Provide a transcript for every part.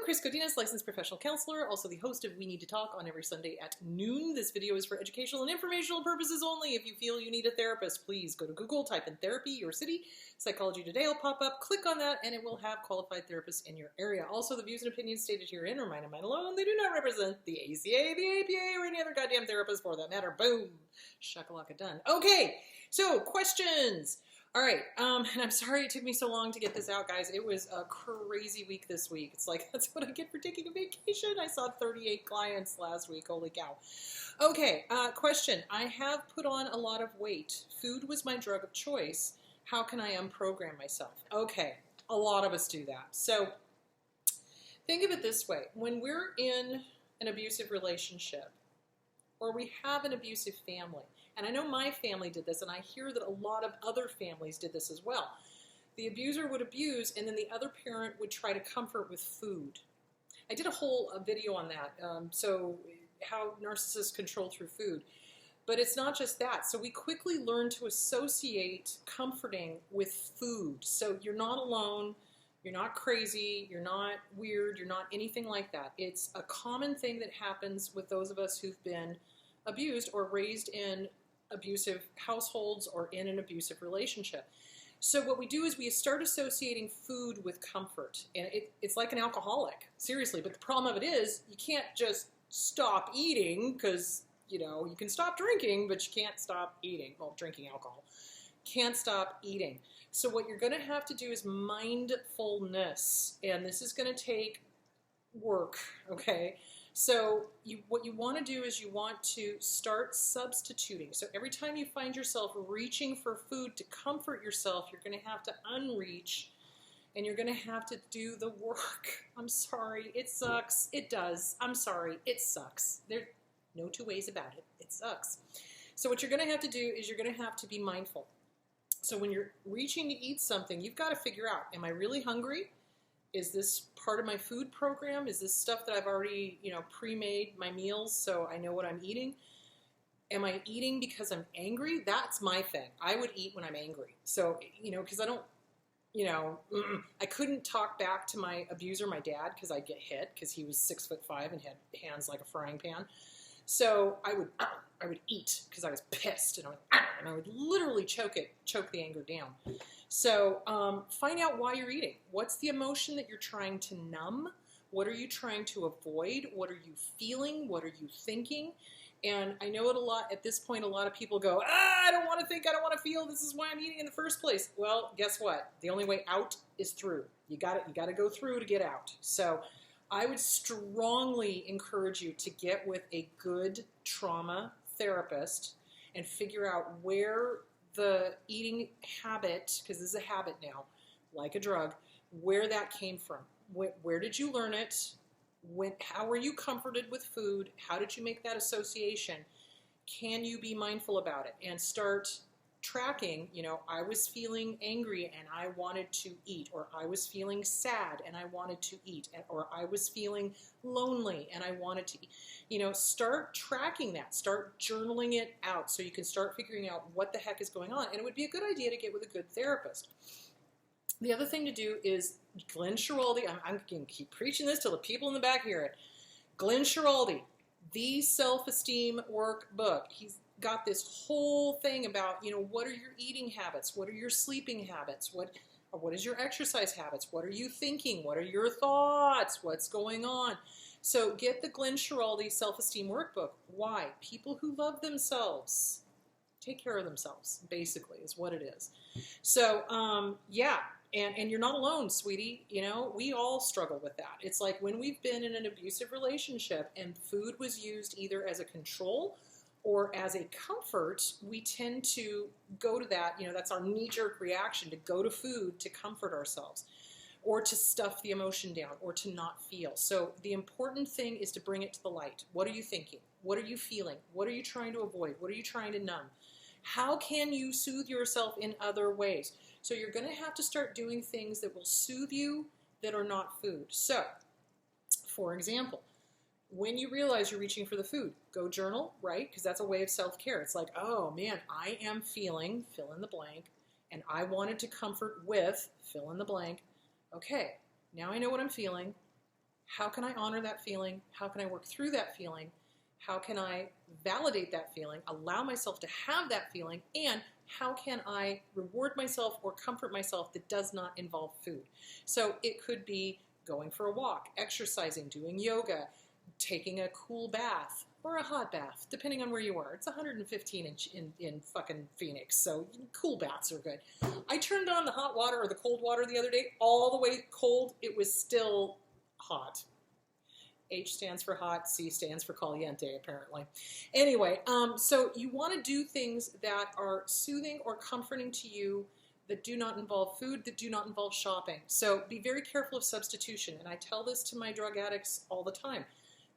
Chris Godinez, licensed professional counselor, also the host of We Need to Talk on every Sunday at noon. This video is for educational and informational purposes only. If you feel you need a therapist, please go to Google, type in therapy, your city, Psychology Today will pop up, click on that, and it will have qualified therapists in your area. Also, the views and opinions stated herein are mine and mine alone. They do not represent the ACA, the APA, or any other goddamn therapist for that matter. Boom. Shakalaka done. Okay, so questions. All right, and I'm sorry it took me so long to get this out, guys. It was a crazy week this week. It's like, that's what I get for taking a vacation. I saw 38 clients last week. Holy cow. Okay, question. I have put on a lot of weight. Food was my drug of choice. How can I unprogram myself? Okay, a lot of us do that. So think of it this way. When we're in an abusive relationship, or we have an abusive family, and I know my family did this, and I hear that a lot of other families did this as well. The abuser would abuse, and then the other parent would try to comfort with food. I did a whole video on that, so how narcissists control through food. But it's not just that. So we quickly learn to associate comforting with food. So you're not alone, you're not crazy, you're not weird, you're not anything like that. It's a common thing that happens with those of us who've been abused or raised in abusive households or in an abusive relationship. So what we do is we start associating food with comfort. And it's like an alcoholic, seriously. But the problem of it is you can't just stop eating because, you know, you can stop drinking, but you can't stop eating. Well, drinking alcohol. Can't stop eating. So what you're going to have to do is mindfulness. And this is going to take work, okay? So what you want to do is you want to start substituting. So every time you find yourself reaching for food to comfort yourself, you're going to have to unreach, and you're going to have to do the work. I'm sorry, it sucks. It does. I'm sorry, it sucks. There are no two ways about it. It sucks. So what you're going to have to do is you're going to have to be mindful. So when you're reaching to eat something, you've got to figure out, am I really hungry? Is this part of my food program? Is this stuff that I've already, pre-made my meals so I know what I'm eating? Am I eating because I'm angry? That's my thing. I would eat when I'm angry. So, because I don't, I couldn't talk back to my abuser, my dad, because I'd get hit because he was 6'5" and had hands like a frying pan. So I would eat because I was pissed, and I would literally choke the anger down. So find out why you're eating. What's the emotion that you're trying to numb? What are you trying to avoid? What are you feeling? What are you thinking? And I know at this point, a lot of people go, I don't want to think, I don't want to feel, this is why I'm eating in the first place. Well, guess what? The only way out is through. You got to go through to get out. So I would strongly encourage you to get with a good trauma therapist and figure out where the eating habit, because this is a habit now, like a drug, where that came from. Where did you learn it? How were you comforted with food? How did you make that association? Can you be mindful about it and start tracking, I was feeling angry and I wanted to eat, or I was feeling sad and I wanted to eat, or I was feeling lonely and I wanted to eat. Start tracking that. Start journaling it out so you can start figuring out what the heck is going on. And it would be a good idea to get with a good therapist. The other thing to do is Glenn Schiraldi, I'm going to keep preaching this till the people in the back hear it. Glenn Schiraldi, the self-esteem workbook. He's got this whole thing about, what are your eating habits? What are your sleeping habits? What is your exercise habits? What are you thinking? What are your thoughts? What's going on? So get the Glenn Schiraldi self-esteem workbook. Why? People who love themselves take care of themselves, basically, is what it is. So, yeah. And you're not alone, sweetie. We all struggle with that. It's like when we've been in an abusive relationship and food was used either as a control or as a comfort, we tend to go to that. That's our knee-jerk reaction, to go to food to comfort ourselves or to stuff the emotion down or to not feel. So the important thing is to bring it to the light. What are you thinking? What are you feeling? What are you trying to avoid? What are you trying to numb? How can you soothe yourself in other ways? So you're going to have to start doing things that will soothe you that are not food. So, for example, when you realize you're reaching for the food, go journal, right? Because that's a way of self-care. It's like, oh man, I am feeling, fill in the blank, and I wanted to comfort with, fill in the blank. Okay, now I know what I'm feeling. How can I honor that feeling? How can I work through that feeling? How can I validate that feeling, allow myself to have that feeling, and how can I reward myself or comfort myself that does not involve food? So it could be going for a walk, exercising, doing yoga, taking a cool bath or a hot bath, depending on where you are. It's 115 in fucking Phoenix, so cool baths are good. I turned on the hot water or the cold water the other day, all the way cold. It was still hot. H stands for hot, C stands for caliente, apparently. Anyway, so you want to do things that are soothing or comforting to you that do not involve food, that do not involve shopping. So be very careful of substitution, and I tell this to my drug addicts all the time.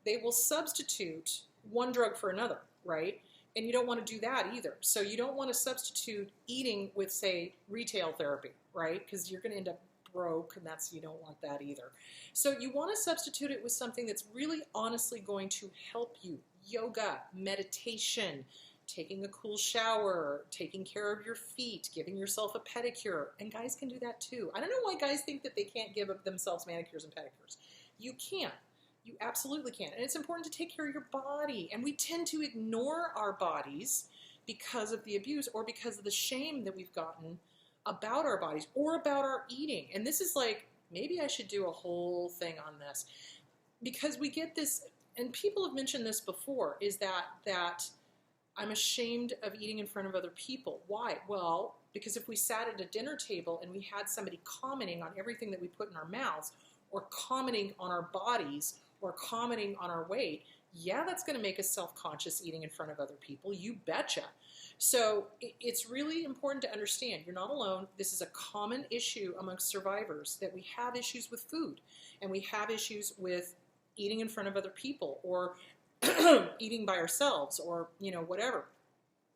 They will substitute one drug for another, right? And you don't want to do that either. So you don't want to substitute eating with, say, retail therapy, right? Because you're going to end up broke, and you don't want that either. So you want to substitute it with something that's really honestly going to help you. Yoga, meditation, taking a cool shower, taking care of your feet, giving yourself a pedicure. And guys can do that too. I don't know why guys think that they can't give themselves manicures and pedicures. You can. You absolutely can. And it's important to take care of your body. And we tend to ignore our bodies because of the abuse or because of the shame that we've gotten about our bodies or about our eating. And this is like, maybe I should do a whole thing on this, because we get this, and people have mentioned this before, is that I'm ashamed of eating in front of other people. Why? Well, because if we sat at a dinner table and we had somebody commenting on everything that we put in our mouths, or commenting on our bodies, or commenting on our weight, yeah, that's going to make us self-conscious eating in front of other people. You betcha. So it's really important to understand you're not alone. This is a common issue amongst survivors, that we have issues with food, and we have issues with eating in front of other people, or eating by ourselves, or whatever.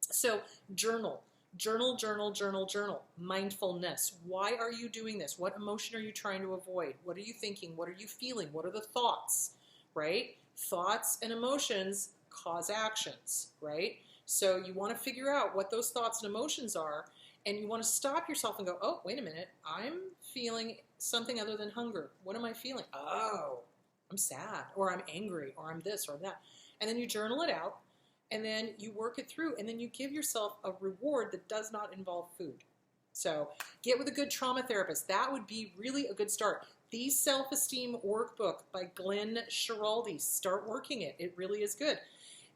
So journal. Journal, journal, journal, journal. Mindfulness. Why are you doing this? What emotion are you trying to avoid? What are you thinking? What are you feeling? What are the thoughts, right? Thoughts and emotions cause actions, right? So you want to figure out what those thoughts and emotions are, and you want to stop yourself and go, oh, wait a minute, I'm feeling something other than hunger. What am I feeling? Oh, I'm sad, or I'm angry, or I'm this or that. And then you journal it out, and then you work it through, and then you give yourself a reward that does not involve food. So get with a good trauma therapist. That would be really a good start. The Self-Esteem Workbook by Glenn Schiraldi. Start working it. It really is good.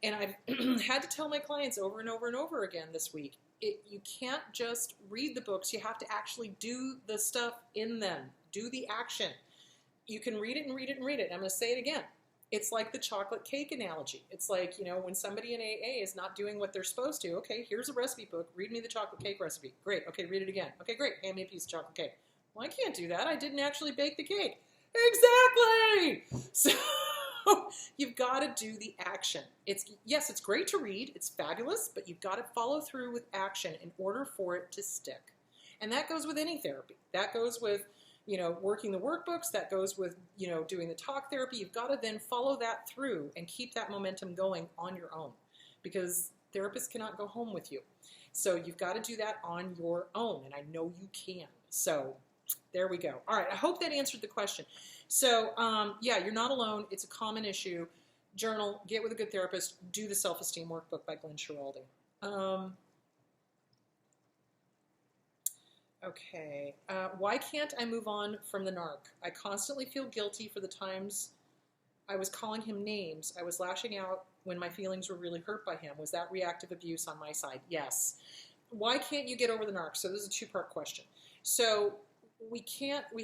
And I've had to tell my clients over and over and over again this week, you can't just read the books. You have to actually do the stuff in them. Do the action. You can read it and read it and read it. And I'm going to say it again. It's like the chocolate cake analogy. It's like, when somebody in AA is not doing what they're supposed to, okay, here's a recipe book. Read me the chocolate cake recipe. Great. Okay, read it again. Okay, great. Hand me a piece of chocolate cake. Well, I can't do that. I didn't actually bake the cake. Exactly. So you've got to do the action. Yes, it's great to read. It's fabulous, but you've got to follow through with action in order for it to stick. And that goes with any therapy. That goes with working the workbooks, that goes with, doing the talk therapy. You've got to then follow that through and keep that momentum going on your own, because therapists cannot go home with you. So you've got to do that on your own, and I know you can. So there we go. All right, I hope that answered the question. So yeah, you're not alone. It's a common issue. Journal, get with a good therapist, do the Self-Esteem Workbook by Glenn Schiraldi. Okay, why can't I move on from the narc? I constantly feel guilty for the times I was calling him names. I was lashing out when my feelings were really hurt by him. Was that reactive abuse on my side? Yes. Why can't you get over the narc? So this is a two-part question. So we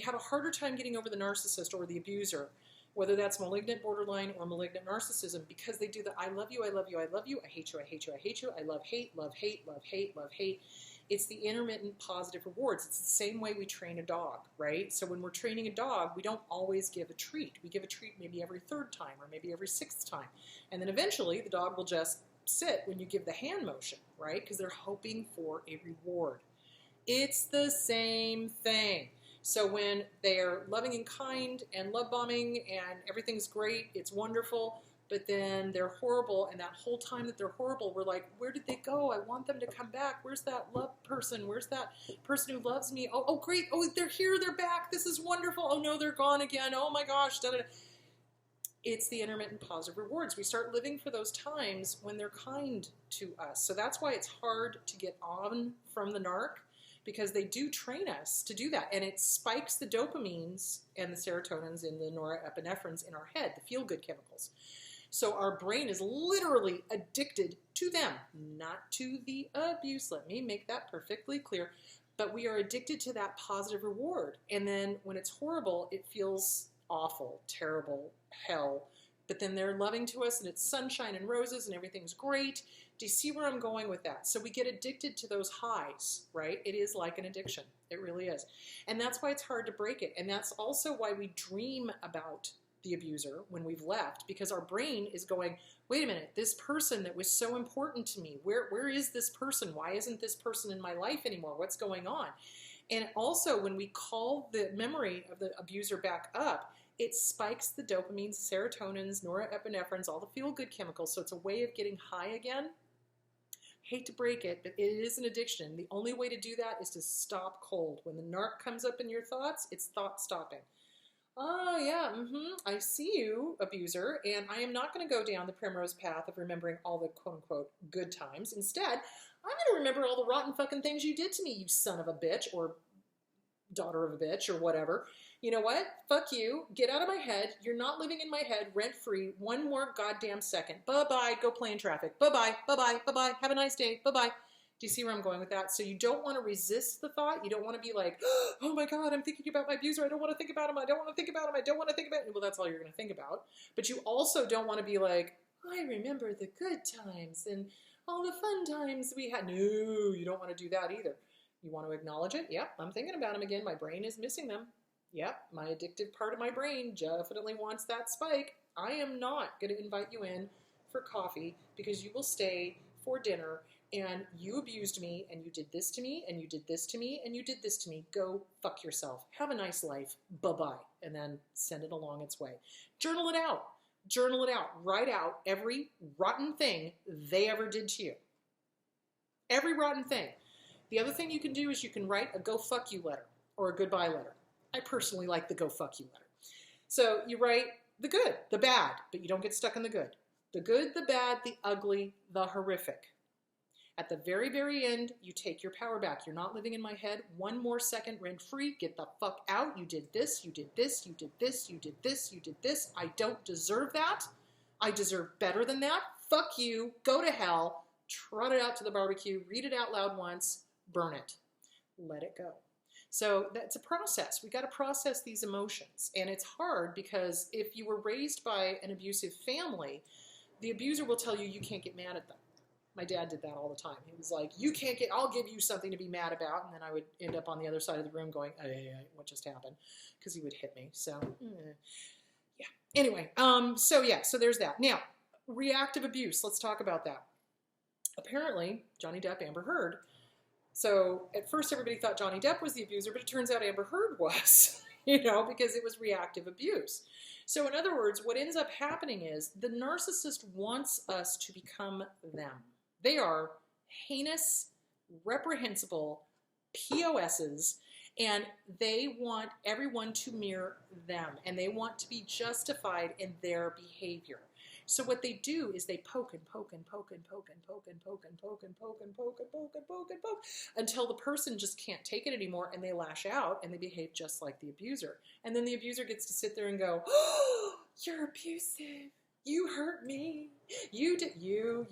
have a harder time getting over the narcissist or the abuser, whether that's malignant borderline or malignant narcissism, because they do the I love you, I love you, I love you, I hate you, I hate you, I hate you, I love, hate, love, hate, love, hate, love, hate. It's the intermittent positive rewards. It's the same way we train a dog, right? So when we're training a dog, we don't always give a treat. We give a treat maybe every third time or maybe every sixth time. And then eventually the dog will just sit when you give the hand motion, right? Because they're hoping for a reward. It's the same thing. So when they're loving and kind and love bombing and everything's great, it's wonderful, but then they're horrible, and that whole time that they're horrible, we're like, where did they go? I want them to come back. Where's that love person? Where's that person who loves me? Oh, great. Oh, they're here. They're back. This is wonderful. Oh, no, they're gone again. Oh, my gosh. Da, da, da. It's the intermittent positive rewards. We start living for those times when they're kind to us. So that's why it's hard to get on from the narc, because they do train us to do that. And it spikes the dopamines and the serotonins and the norepinephrines in our head, the feel-good chemicals. So our brain is literally addicted to them, not to the abuse. Let me make that perfectly clear. But we are addicted to that positive reward. And then when it's horrible, it feels awful, terrible, hell. But then they're loving to us and it's sunshine and roses and everything's great. Do you see where I'm going with that? So we get addicted to those highs, right? It is like an addiction. It really is. And that's why it's hard to break it. And that's also why we dream about the abuser when we've left, because our brain is going, wait a minute, this person that was so important to me, where is this person? Why isn't this person in my life anymore? What's going on? And also when we call the memory of the abuser back up, it spikes the dopamines, serotonins, norepinephrines, all the feel-good chemicals. So it's a way of getting high again. Hate to break it, but it is an addiction. The only way to do that is to stop cold. When the narc comes up in your thoughts, it's thought stopping. Oh, yeah, I see you, abuser, and I am not going to go down the primrose path of remembering all the quote-unquote good times. Instead, I'm going to remember all the rotten fucking things you did to me, you son of a bitch, or daughter of a bitch, or whatever. You know what? Fuck you. Get out of my head. You're not living in my head rent-free one more goddamn second. Bye-bye. Go play in traffic. Bye-bye. Bye-bye. Bye-bye. Have a nice day. Bye-bye. Do you see where I'm going with that? So you don't want to resist the thought. You don't want to be like, oh my God, I'm thinking about my abuser. I don't want to think about him. I don't want to think about him. I don't want to think about him. Well, that's all you're going to think about. But you also don't want to be like, I remember the good times and all the fun times we had. No, you don't want to do that either. You want to acknowledge it. Yep, I'm thinking about him again. My brain is missing them. Yep, my addictive part of my brain definitely wants that spike. I am not going to invite you in for coffee because you will stay for dinner and you abused me and you did this to me and you did this to me and you did this to me. Go fuck yourself. Have a nice life. Bye-bye. And then send it along its way. Journal it out. Journal it out. Write out every rotten thing they ever did to you. Every rotten thing. The other thing you can do is you can write a go fuck you letter or a goodbye letter. I personally like the go fuck you letter. So you write the good, the bad, but you don't get stuck in the good. The good, the bad, the ugly, the horrific. At the very, very end, you take your power back. You're not living in my head one more second rent-free. Get the fuck out. You did this, you did this, you did this, you did this, you did this. I don't deserve that. I deserve better than that. Fuck you. Go to hell. Trot it out to the barbecue. Read it out loud once. Burn it. Let it go. So that's a process. We got to process these emotions. And it's hard because if you were raised by an abusive family, the abuser will tell you you can't get mad at them. My dad did that all the time. He was like, you can't get, I'll give you something to be mad about. And then I would end up on the other side of the room going, hey, what just happened? Because he would hit me. So, yeah. Anyway, so there's that. Now, reactive abuse. Let's talk about that. Apparently, Johnny Depp, Amber Heard. So at first everybody thought Johnny Depp was the abuser, but it turns out Amber Heard was, because it was reactive abuse. So in other words, what ends up happening is the narcissist wants us to become them. They are heinous, reprehensible POSs, and they want everyone to mirror them, and they want to be justified in their behavior. So what they do is they poke and poke and poke and poke and poke and poke and poke and poke and poke and poke and poke and poke until the person just can't take it anymore and they lash out and they behave just like the abuser. And then the abuser gets to sit there and go, oh, you're abusive. You hurt me. You did, you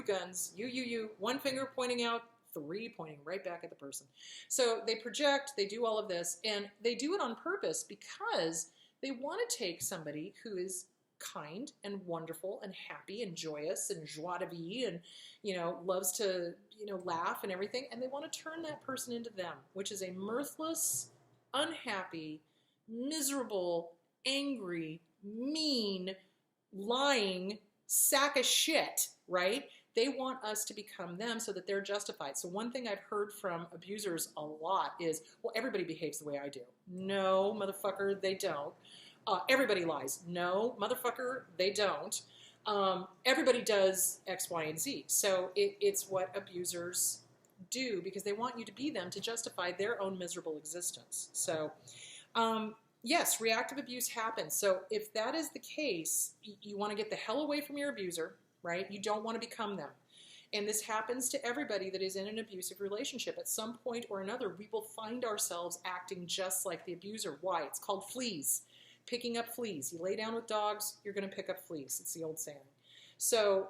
guns, you. One finger pointing out, three pointing right back at the person. So they project, they do all of this, and they do it on purpose because they want to take somebody who is kind and wonderful and happy and joyous and joie de vivre and, loves to, laugh and everything. And they want to turn that person into them, which is a mirthless, unhappy, miserable, angry, mean, lying sack of shit, right? They want us to become them so that they're justified. So one thing I've heard from abusers a lot is, well, everybody behaves the way I do. No, motherfucker, they don't. Everybody lies. No, motherfucker, they don't. Everybody does X, Y, and Z. So it's what abusers do because they want you to be them to justify their own miserable existence. So Yes, reactive abuse happens. So if that is the case, you want to get the hell away from your abuser, right? You don't want to become them. And this happens to everybody that is in an abusive relationship. At some point or another, we will find ourselves acting just like the abuser. Why? It's called fleas. Picking up fleas. You lay down with dogs, you're going to pick up fleas. It's the old saying. So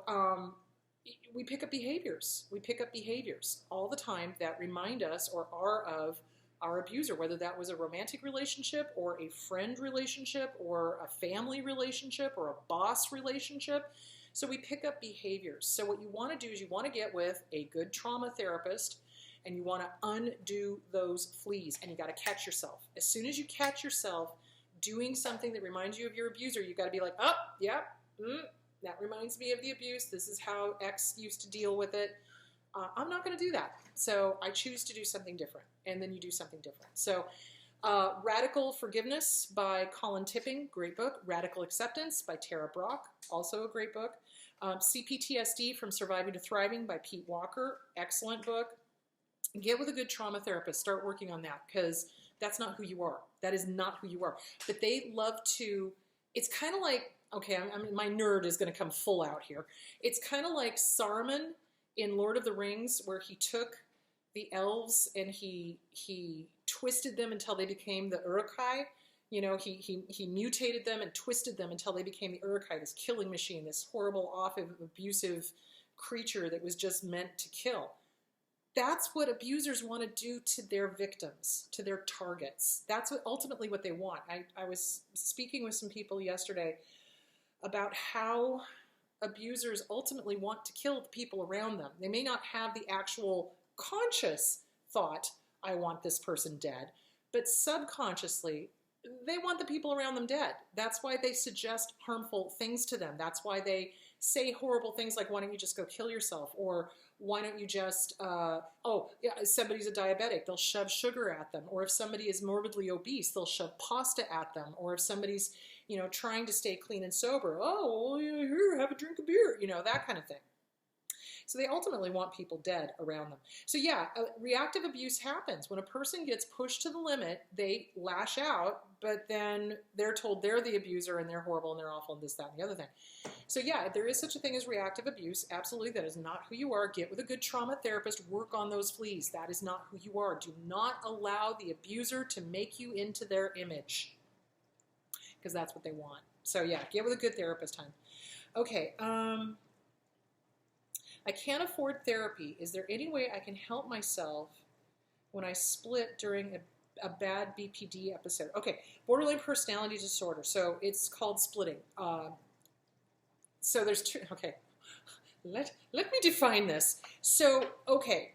we pick up behaviors. We pick up behaviors all the time that remind us or are of our abuser, whether that was a romantic relationship or a friend relationship or a family relationship or a boss relationship. So we pick up behaviors. So what you want to do is you want to get with a good trauma therapist and you want to undo those fleas, and you got to catch yourself. As soon as you catch yourself doing something that reminds you of your abuser, you got to be like, oh, yeah, that reminds me of the abuse. This is how X used to deal with it. I'm not going to do that. So I choose to do something different. And then you do something different. So Radical Forgiveness by Colin Tipping, great book. Radical Acceptance by Tara Brock, also a great book. CPTSD From Surviving to Thriving by Pete Walker, excellent book. Get with a good trauma therapist. Start working on that, because that's not who you are. That is not who you are. But they love to, it's kind of like, okay, my nerd is going to come full out here. It's kind of like Saruman in Lord of the Rings, where he took the elves and he twisted them until they became the Uruk-hai. You know, he mutated them and twisted them until they became the Uruk-hai, this killing machine, this horrible, awful, abusive creature that was just meant to kill. That's what abusers want to do to their victims, to their targets. That's ultimately what they want. I was speaking with some people yesterday about how abusers ultimately want to kill the people around them. They may not have the actual conscious thought, I want this person dead, but subconsciously, they want the people around them dead. That's why they suggest harmful things to them. That's why they say horrible things like, why don't you just go kill yourself? Or why don't you just, oh, yeah, if somebody's a diabetic, they'll shove sugar at them. Or if somebody is morbidly obese, they'll shove pasta at them. Or if somebody's, you know, trying to stay clean and sober, oh, well, here, have a drink of beer, you know, that kind of thing. So they ultimately want people dead around them. So yeah, reactive abuse happens. When a person gets pushed to the limit, they lash out, but then they're told they're the abuser and they're horrible and they're awful and this, that, and the other thing. So yeah, there is such a thing as reactive abuse. Absolutely, that is not who you are. Get with a good trauma therapist. Work on those fleas. That is not who you are. Do not allow the abuser to make you into their image, because that's what they want. So yeah, get with a good therapist, hon. Okay, I can't afford therapy. Is there any way I can help myself when I split during a bad BPD episode? Okay, borderline personality disorder. So it's called splitting. So there's two. Okay, let me define this. So okay,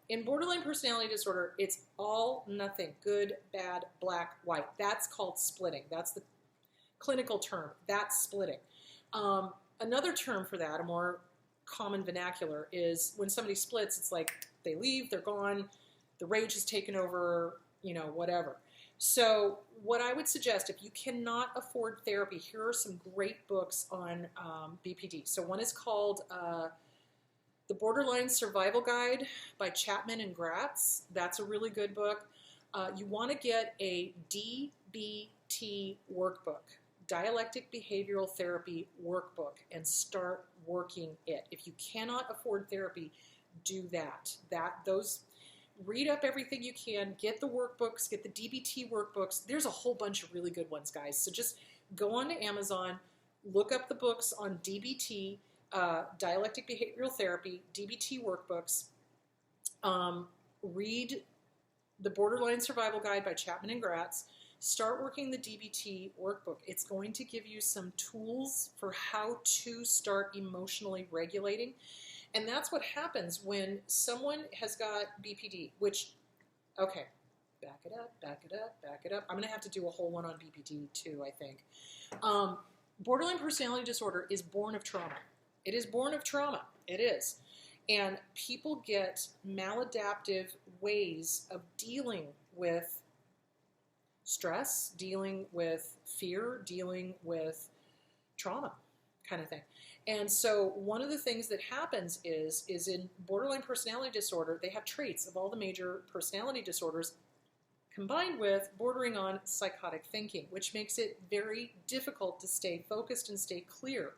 in borderline personality disorder, it's all nothing, good, bad, black, white. That's called splitting. That's the clinical term. That's splitting. Another term for that, a more common vernacular, is when somebody splits, it's like they leave, they're gone, the rage has taken over, you know, whatever. So what I would suggest, if you cannot afford therapy, here are some great books on BPD. So one is called The Borderline Survival Guide by Chapman and Gratz. That's a really good book. You want to get a DBT workbook. Dialectic Behavioral Therapy workbook, and start working it. If you cannot afford therapy, do that. Read up everything you can, get the workbooks, get the DBT workbooks. There's a whole bunch of really good ones, guys. So just go on to Amazon, look up the books on DBT, Dialectic Behavioral Therapy, DBT workbooks. Read The Borderline Survival Guide by Chapman and Gratz. Start working the DBT workbook. It's going to give you some tools for how to start emotionally regulating. And that's what happens when someone has got BPD, which, okay, back it up, back it up, back it up. I'm going to have to do a whole one on BPD too, I think. Borderline personality disorder is born of trauma. It is born of trauma. It is. And people get maladaptive ways of dealing with stress, dealing with fear, dealing with trauma kind of thing. And so one of the things that happens is in borderline personality disorder, they have traits of all the major personality disorders, combined with bordering on psychotic thinking, which makes it very difficult to stay focused and stay clear.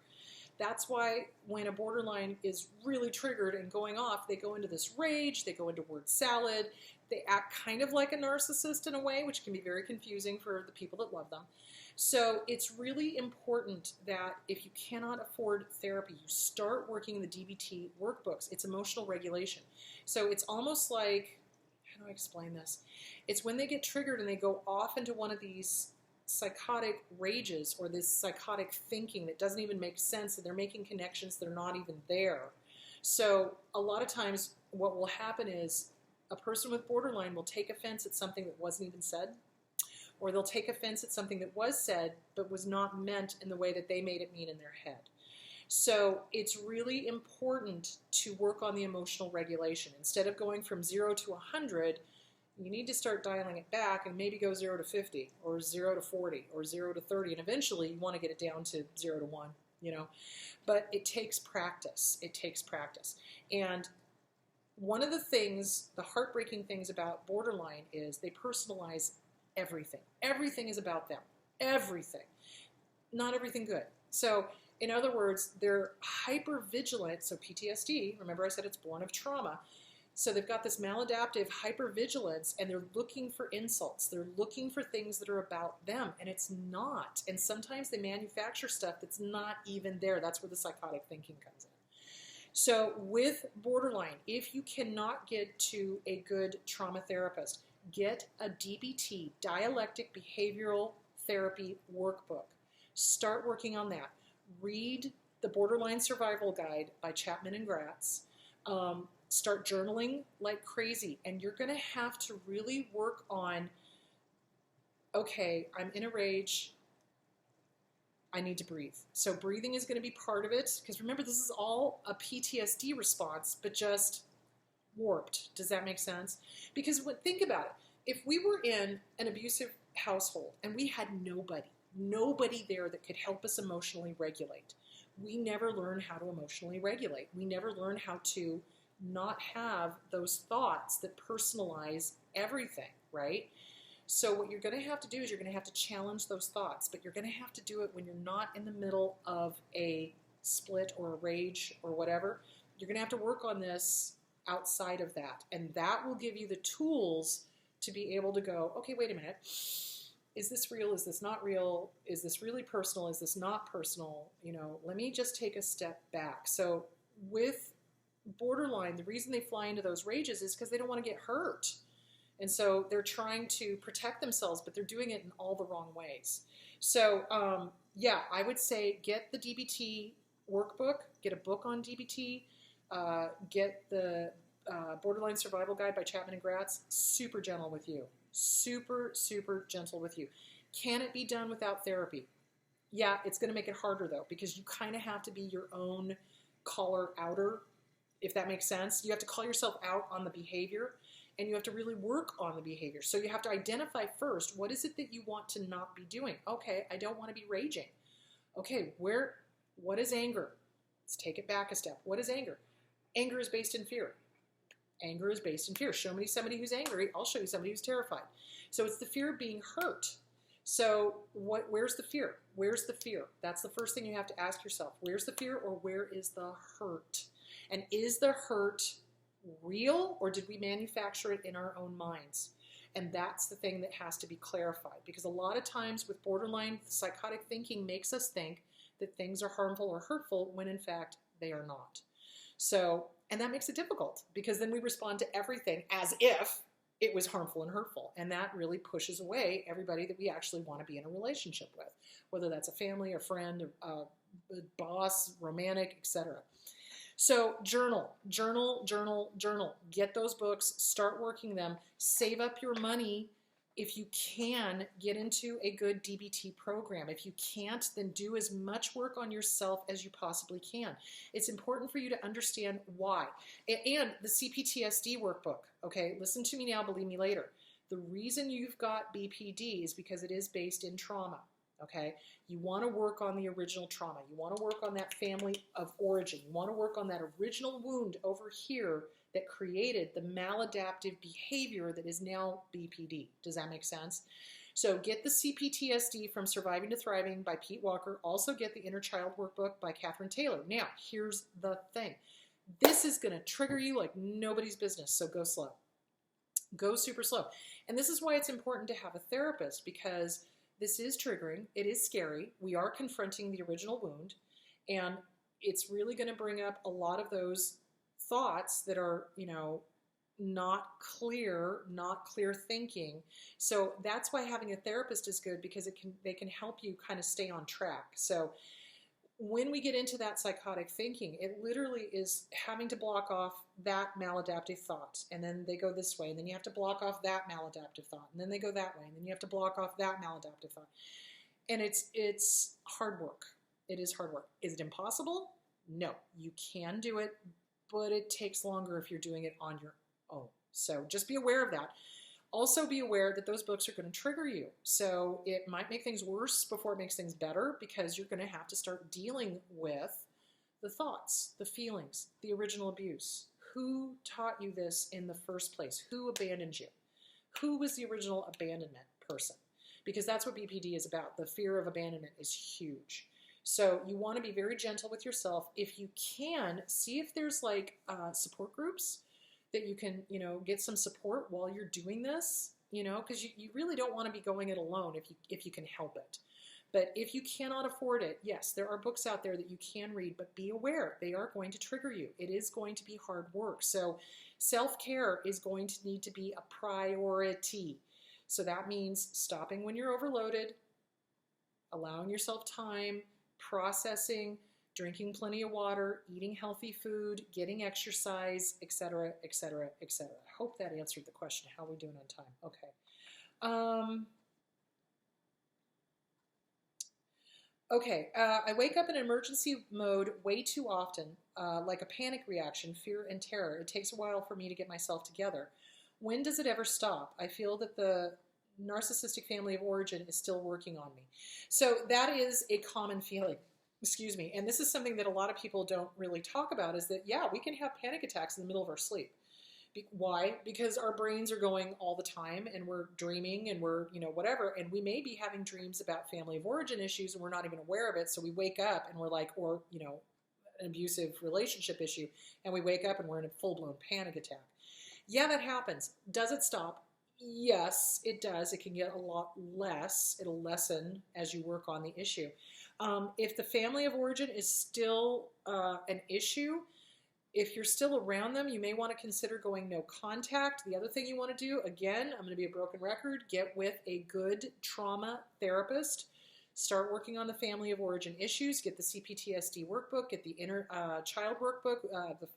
That's why when a borderline is really triggered and going off, they go into this rage, they go into word salad, they act kind of like a narcissist in a way, which can be very confusing for the people that love them. So it's really important that if you cannot afford therapy, you start working the DBT workbooks. It's emotional regulation. So it's almost like, how do I explain this? It's when they get triggered and they go off into one of these psychotic rages or this psychotic thinking that doesn't even make sense, and they're making connections that are not even there. So a lot of times what will happen is a person with borderline will take offense at something that wasn't even said, or they'll take offense at something that was said but was not meant in the way that they made it mean in their head. So it's really important to work on the emotional regulation. Instead of going from 0 to 100, you need to start dialing it back and maybe go 0 to 50 or 0 to 40 or 0 to 30. And eventually you want to get it down to 0 to 1, you know. But it takes practice. It takes practice. And one of the things, the heartbreaking things about borderline is they personalize everything. Everything is about them. Everything. Not everything good. So in other words, they're hyper vigilant. So PTSD, remember I said it's born of trauma. So they've got this maladaptive hypervigilance, and they're looking for insults. They're looking for things that are about them, and it's not. And sometimes they manufacture stuff that's not even there. That's where the psychotic thinking comes in. So with borderline, if you cannot get to a good trauma therapist, get a DBT, dialectic behavioral therapy workbook. Start working on that. Read the Borderline Survival Guide by Chapman and Gratz. Start journaling like crazy, and you're going to have to really work on, okay, I'm in a rage, I need to breathe. So breathing is going to be part of it, because remember, this is all a PTSD response, but just warped. Does that make sense? Because think about it. If we were in an abusive household and we had nobody there that could help us emotionally regulate, we never learn how to emotionally regulate. We never learn how to not have those thoughts that personalize everything, right? So what you're going to have to do is you're going to have to challenge those thoughts, but you're going to have to do it when you're not in the middle of a split or a rage or whatever. You're going to have to work on this outside of that, and that will give you the tools to be able to go, okay, wait a minute. Is this real? Is this not real? Is this really personal? Is this not personal? You know, let me just take a step back. So with borderline, the reason they fly into those rages is because they don't want to get hurt. And so they're trying to protect themselves, but they're doing it in all the wrong ways. So, yeah, I would say get the DBT workbook, get a book on DBT, get the Borderline Survival Guide by Chapman and Gratz. Super gentle with you. Super, super gentle with you. Can it be done without therapy? Yeah, it's going to make it harder, though, because you kind of have to be your own caller outer, if that makes sense. You have to call yourself out on the behavior, and you have to really work on the behavior. So you have to identify first, what is it that you want to not be doing? Okay, I don't want to be raging. Okay, what is anger? Let's take it back a step. What is anger? Anger is based in fear. Anger is based in fear. Show me somebody who's angry, I'll show you somebody who's terrified. So it's the fear of being hurt. So where's the fear? Where's the fear? That's the first thing you have to ask yourself. Where's the fear, or where is the hurt? And is the hurt real, or did we manufacture it in our own minds? And that's the thing that has to be clarified, because a lot of times with borderline, psychotic thinking makes us think that things are harmful or hurtful when in fact they are not. So, and that makes it difficult, because then we respond to everything as if it was harmful and hurtful. And that really pushes away everybody that we actually want to be in a relationship with, whether that's a family, a friend, a boss, romantic, etc. So journal. Get those books, start working them, save up your money. If you can, get into a good DBT program. If you can't, then do as much work on yourself as you possibly can. It's important for you to understand why. And the CPTSD workbook, okay? Listen to me now, believe me later. The reason you've got BPD is because it is based in trauma. Okay, you want to work on the original trauma. You want to work on that family of origin. You want to work on that original wound over here that created the maladaptive behavior that is now BPD. Does that make sense? So get the CPTSD from Surviving to Thriving by Pete Walker. Also get the Inner Child Workbook by Catherine Taylor. Now, here's the thing. This is going to trigger you like nobody's business, so go slow. Go super slow. And this is why it's important to have a therapist, because this is triggering. It is scary. We are confronting the original wound, and it's really going to bring up a lot of those thoughts that are, not clear thinking. So that's why having a therapist is good, because they can help you kind of stay on track. So when we get into that psychotic thinking, it literally is having to block off that maladaptive thought, and then they go this way, and then you have to block off that maladaptive thought, and then they go that way, and then you have to block off that maladaptive thought. And it's hard work. It is hard work. Is it impossible? No, you can do it, but it takes longer if you're doing it on your own. So just be aware of that. Also be aware that those books are going to trigger you. So it might make things worse before it makes things better, because you're going to have to start dealing with the thoughts, the feelings, the original abuse. Who taught you this in the first place? Who abandoned you? Who was the original abandonment person? Because that's what BPD is about. The fear of abandonment is huge. So you want to be very gentle with yourself. If you can, see if there's like support groups that you can, get some support while you're doing this, because you really don't want to be going it alone if you can help it. But if you cannot afford it, yes, there are books out there that you can read, but be aware, they are going to trigger you. It is going to be hard work. So self-care is going to need to be a priority. So that means stopping when you're overloaded, allowing yourself time, processing, drinking plenty of water, eating healthy food, getting exercise, etc., etc., etc. I hope that answered the question. How are we doing on time? Okay. I wake up in emergency mode way too often, like a panic reaction, fear and terror. It takes a while for me to get myself together. When does it ever stop? I feel that the narcissistic family of origin is still working on me. So that is a common feeling. Excuse me. And this is something that a lot of people don't really talk about, is that, yeah, we can have panic attacks in the middle of our sleep. Why? Because our brains are going all the time, and we're dreaming, and we're, whatever. And we may be having dreams about family of origin issues, and we're not even aware of it. So we wake up and we're like, or, an abusive relationship issue, and we wake up and we're in a full-blown panic attack. Yeah, that happens. Does it stop? Yes, it does. It can get a lot less. It'll lessen as you work on the issue. If the family of origin is still an issue, if you're still around them, you may want to consider going no contact. The other thing you want to do, again, I'm going to be a broken record, get with a good trauma therapist. Start working on the family of origin issues. Get the CPTSD workbook. Get the Inner Child Workbook, the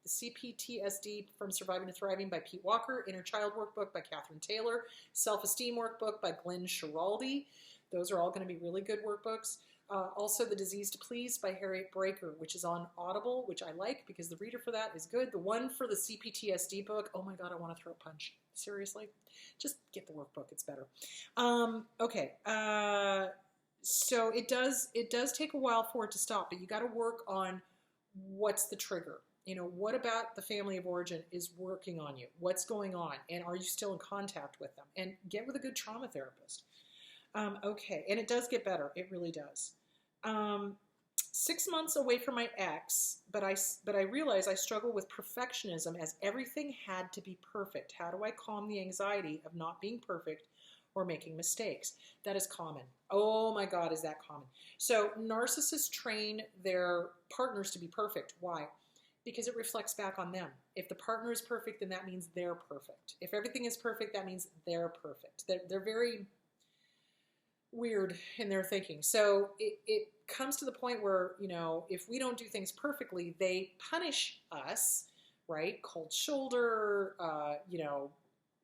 CPTSD from Surviving to Thriving by Pete Walker, Inner Child Workbook by Catherine Taylor, Self-Esteem Workbook by Glenn Schiraldi. Those are all going to be really good workbooks. Also, The Disease to Please by Harriet Breaker, which is on Audible, which I like because the reader for that is good. The one for the CPTSD book, oh my God, I want to throw a punch. Seriously? Just get the workbook. It's better. So it does take a while for it to stop, but you got to work on what's the trigger. What about the family of origin is working on you? What's going on? And are you still in contact with them? And get with a good trauma therapist. And it does get better. It really does. 6 months away from my ex, but I realize I struggle with perfectionism, as everything had to be perfect. How do I calm the anxiety of not being perfect or making mistakes? That is common. Oh my God, is that common? So narcissists train their partners to be perfect. Why? Because it reflects back on them. If the partner is perfect, then that means they're perfect. If everything is perfect, that means they're perfect. They're very weird in their thinking. So it comes to the point where, if we don't do things perfectly, they punish us, right? Cold shoulder,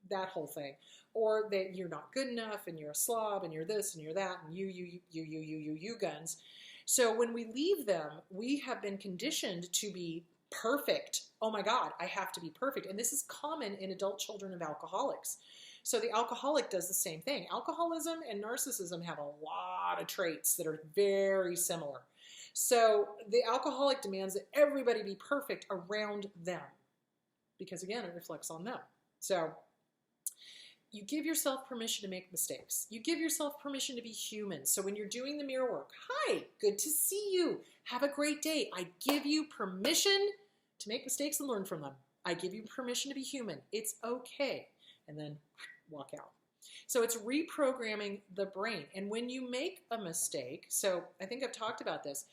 that whole thing. Or that you're not good enough, and you're a slob, and you're this, and you're that, and you guns. So when we leave them, we have been conditioned to be perfect. Oh my God, I have to be perfect. And this is common in adult children of alcoholics. So the alcoholic does the same thing. Alcoholism and narcissism have a lot of traits that are very similar. So the alcoholic demands that everybody be perfect around them. because again, it reflects on them. So you give yourself permission to make mistakes. You give yourself permission to be human. So when you're doing the mirror work, hi, good to see you. Have a great day. I give you permission to make mistakes and learn from them. I give you permission to be human. It's okay. And then walk out. So it's reprogramming the brain. And when you make a mistake, so I think I've talked about this,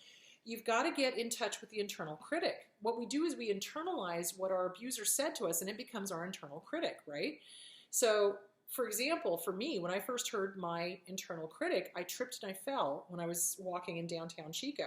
you've got to get in touch with the internal critic. What we do is we internalize what our abuser said to us, and it becomes our internal critic, right? So, for example, for me, when I first heard my internal critic, I tripped and I fell when I was walking in downtown Chico.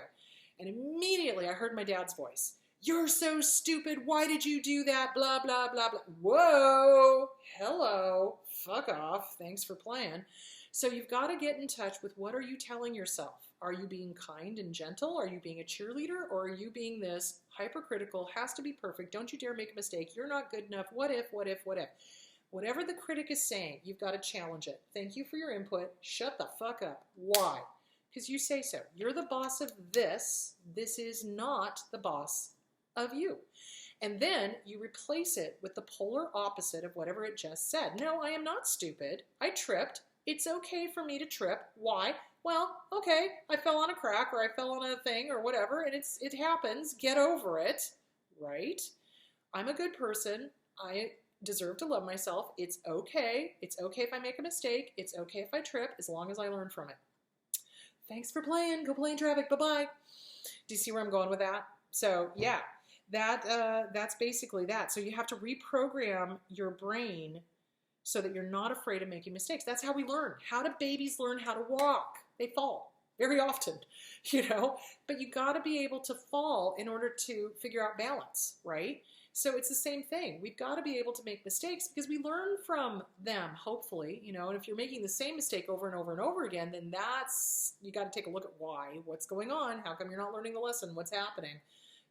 And immediately I heard my dad's voice. You're so stupid. Why did you do that? Blah, blah, blah, blah. Whoa. Hello. Fuck off. Thanks for playing. So you've got to get in touch with what are you telling yourself? Are you being kind and gentle? Are you being a cheerleader? Or are you being this hypercritical, has to be perfect, don't you dare make a mistake, you're not good enough, what if, what if, what if? Whatever the critic is saying, you've got to challenge it. Thank you for your input. Shut the fuck up. Why? Because you say so. You're the boss of this. This is not the boss of you. And then you replace it with the polar opposite of whatever it just said. No, I am not stupid. I tripped. It's okay for me to trip. Why? Well, okay, I fell on a crack or I fell on a thing or whatever, and it happens. Get over it, right? I'm a good person. I deserve to love myself. It's okay. It's okay if I make a mistake. It's okay if I trip, as long as I learn from it. Thanks for playing. Go play in traffic. Bye-bye. Do you see where I'm going with that? So, yeah, that's basically that. So you have to reprogram your brain so that you're not afraid of making mistakes. That's how we learn. How do babies learn how to walk? They fall very often, you know, but you got to be able to fall in order to figure out balance, right? So it's the same thing. We've got to be able to make mistakes because we learn from them, hopefully, you know, and if you're making the same mistake over and over and over again, then you got to take a look at why, what's going on, how come you're not learning the lesson, what's happening?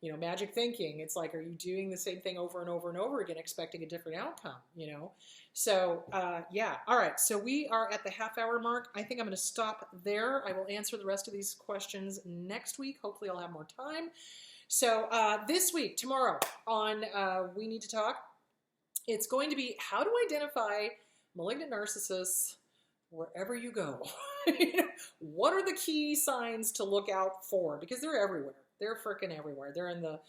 You know, magic thinking, it's like, are you doing the same thing over and over and over again, expecting a different outcome, you know? So, yeah. All right. So we are at the half-hour mark. I think I'm going to stop there. I will answer the rest of these questions next week. Hopefully I'll have more time. So this week, tomorrow, on We Need to Talk, it's going to be how to identify malignant narcissists wherever you go. What are the key signs to look out for? Because they're everywhere. They're freaking everywhere. They're in the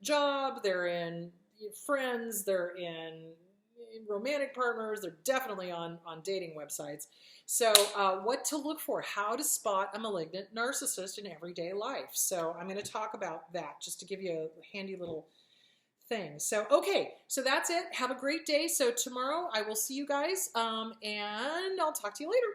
job, they're in friends, they're in romantic partners, they're definitely on dating websites. So what to look for, how to spot a malignant narcissist in everyday life. So I'm going to talk about that just to give you a handy little thing. So, okay, so that's it. Have a great day. So tomorrow I will see you guys and I'll talk to you later.